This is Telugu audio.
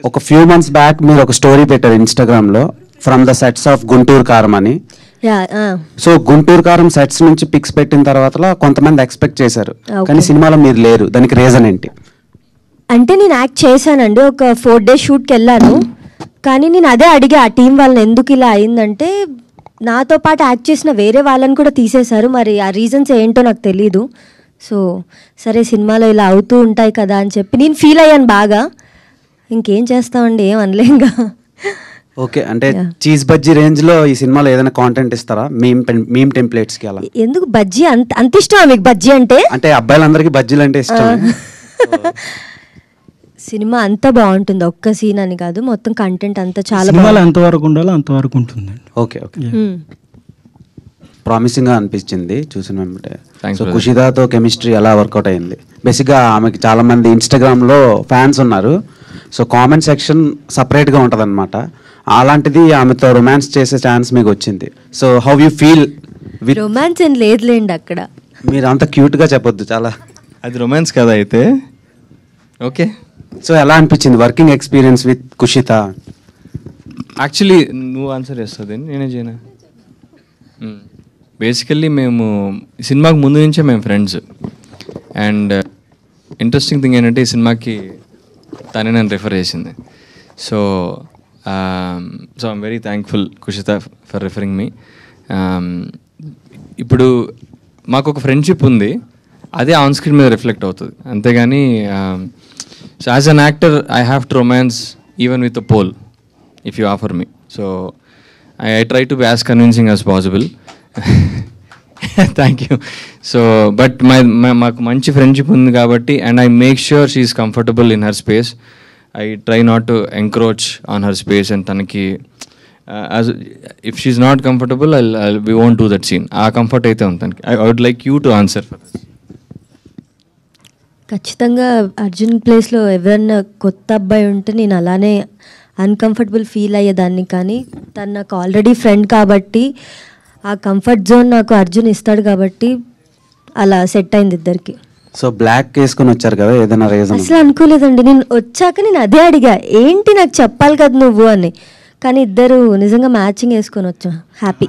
ఒక ఫ్యూ మంత్స్ బ్యాక్ మీరు ఒక స్టోరీ పెట్టారు ఇన్స్టాగ్రామ్ లో, from the sets of Guntur కారం అని. సో గుంటూరు కారం సెట్స్ నుంచి పిక్స్ పెట్టిన తర్వాత కొంతమంది ఎక్స్పెక్ట్ చేశారు, కానీ సినిమాలో మీరు లేరు. దానికి రీజన్ ఏంటి? అంటే నేను యాక్ట్ చేశానండి, ఒక 4 days షూట్కి వెళ్ళాను. కానీ నేను అదే అడిగా ఆ టీం వాళ్ళని, ఎందుకు ఇలా అయిందంటే నాతో పాటు యాక్ట్ చేసిన వేరే వాళ్ళని కూడా తీసేశారు. మరి ఆ రీజన్స్ ఏంటో నాకు తెలీదు. సో సరే సినిమాలో ఇలా అవుతూ ఉంటాయి కదా అని చెప్పి నేను ఫీల్ అయ్యాను బాగా. ఇంకేం చేస్తామండి, ఏం అనలేంగా. ఓకే, అంటే చీజ్ బజ్జీ రేంజ్ లో ఈ సినిమాలో ఏదైనా కాంటెంట్ ఇస్తారా? మీమ్ టెంప్లెట్స్ కి అలా? ఎందుకు బజ్జీ అంత ఇష్టమా మీకు? బజ్జీ అంటే అబ్బాయిలందరికీ బజ్జీలు అంటే ఇష్టం. సినిమా అంతా బాగుంటుంది, ఒక్క సీన్ అని కాదు, మొత్తం కంటెంట్ అంతా చాలా సినిమాలో ఎంతవరకు ఉండాలో అంతవరకు ఉంటుంది. ఓకే ఓకే, ప్రామిసింగ్ గా అనిపించింది చూసిన వెంబటే. సో కుషిదాతో కెమిస్ట్రీ ఎలా వర్కౌట్ అయింది? బేసిక్గా ఆమెకి చాలా మంది ఇన్స్టాగ్రామ్ లో ఫ్యాన్స్ ఉన్నారు. సో కామెంట్ సెక్షన్ సపరేట్ గా ఉంటది అనమాట. అలాంటిది ఆమెతో రొమాన్స్ చేసే ఛాన్స్ మీకు వచ్చింది. So how you feel with romance ఏం లేదులేండి అక్కడ. మీరు అంత క్యూట్ గా చెప్పొద్దు, చాలా అది రొమాన్స్ కదా అయితే. ఓకే, సో ఎలా అనిపించింది working experience with Kushitha? Actually నువ్వు ఆన్సర్ చేస్తుంది, నేనే చేయనా? బేసికల్లీ మేము సినిమాకి ముందు నుంచే మేము ఫ్రెండ్స్. అండ్ ఇంట్రెస్టింగ్ థింగ్ ఏంటంటే ఈ సినిమాకి తనే నన్ను రిఫర్ చేసింది. So I'm very thankful Kushitha for referring me. ఇప్పుడు మాకు ఒక ఫ్రెండ్షిప్ ఉంది, అదే ఆన్ స్క్రీన్ మీద రిఫ్లెక్ట్ అవుతుంది, అంతేగాని so as an actor I have to romance even with a pole if you offer me. So I try to be as convincing as possible. Thank you. So but మాకు మంచి ఫ్రెండ్షిప్ ఉంది కాబట్టి, and I make sure she is comfortable in her space. I try not to encroach on her space. And తనకి if she is not comfortable we won't do that scene. ఆ కంఫర్ట్ అయితే ఉంది తనకి. I would like you to answer for this. ఖచ్చితంగా అర్జున్ ప్లేస్లో ఎవరన్నా కొత్త అబ్బాయి ఉంటే నేను అలానే అన్కంఫర్టబుల్ ఫీల్ అయ్యేదాన్ని. కానీ తను నాకు ఆల్రెడీ ఫ్రెండ్ కాబట్టి ఆ కంఫర్ట్ జోన్ నాకు అర్జున్ ఇస్తాడు కాబట్టి అలా సెట్ అయింది ఇద్దరికి. సో బ్లాక్ వేసుకొని వచ్చారు కదా, ఏదైనా రీజన్? అసలు అనుకోలేదండి, నేను వచ్చాక నేను అదే అడిగా, ఏంటి నాకు చెప్పాలి కదా నువ్వు అని. కానీ ఇద్దరు నిజంగా మ్యాచింగ్ వేసుకొని వచ్చాం, హ్యాపీ.